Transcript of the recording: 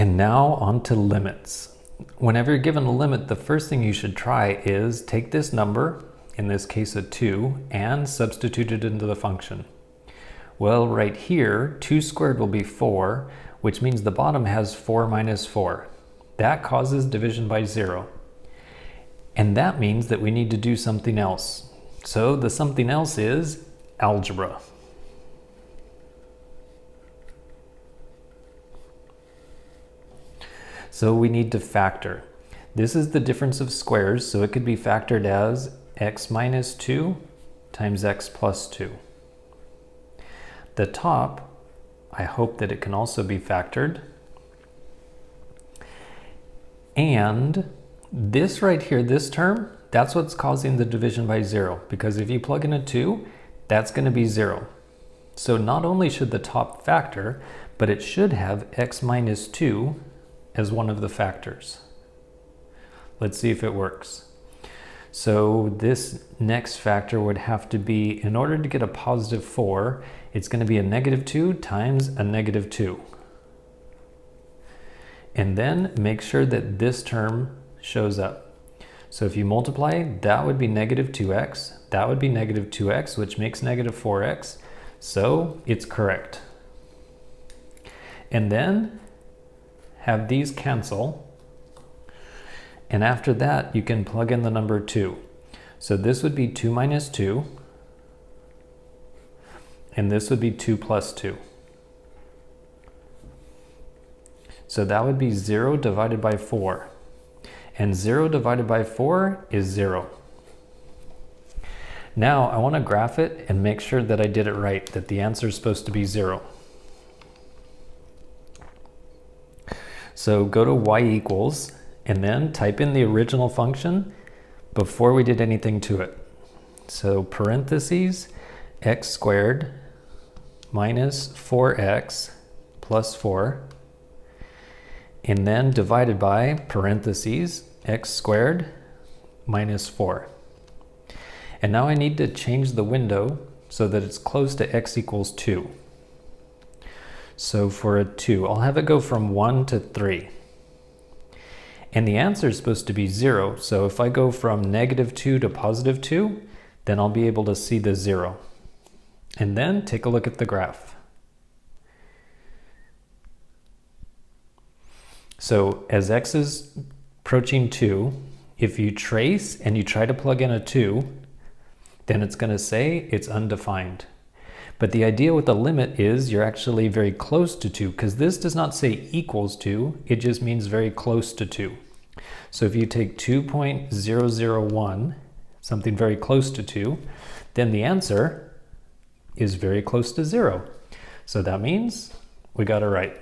And now on to limits. Whenever you're given a limit, the first thing you should try is take this number, in this case a 2, and substitute it into the function. Well, right here, 2 squared will be 4, which means the bottom has 4 minus 4. That causes division by 0. And that means that we need to do something else. So the something else is algebra. So we need to factor. This is the difference of squares, so it could be factored as x minus 2 times x plus 2. The top, I hope that it can also be factored. And this right here, this term, that's what's causing the division by 0, because if you plug in a 2, that's going to be 0. So not only should the top factor, but it should have x minus 2 as one of the factors. Let's see if it works. So this next factor would have to be, in order to get a positive 4, it's going to be a negative 2 times a negative 2. And then make sure that this term shows up. So if you multiply, that would be negative 2x, that would be negative 2x, which makes negative 4x. So it's correct. And then have these cancel, and after that you can plug in the number 2. So this would be 2 minus 2, and this would be 2 plus 2. So that would be 0 divided by 4, and 0 divided by 4 is 0. Now I want to graph it and make sure that I did it right, that the answer is supposed to be 0. So go to y equals, and then type in the original function before we did anything to it. So parentheses, x squared minus 4x plus 4, and then divided by parentheses, x squared minus 4. And now I need to change the window so that it's close to x equals 2. So for a 2, I'll have it go from 1 to 3. And the answer is supposed to be 0, so if I go from negative 2 to positive 2, then I'll be able to see the 0. And then take a look at the graph. So as x is approaching 2, if you trace and you try to plug in a 2, then it's going to say it's undefined. But the idea with the limit is you're actually very close to 2, because this does not say equals 2, it just means very close to 2. So if you take 2.001, something very close to 2, then the answer is very close to 0. So that means we got it right.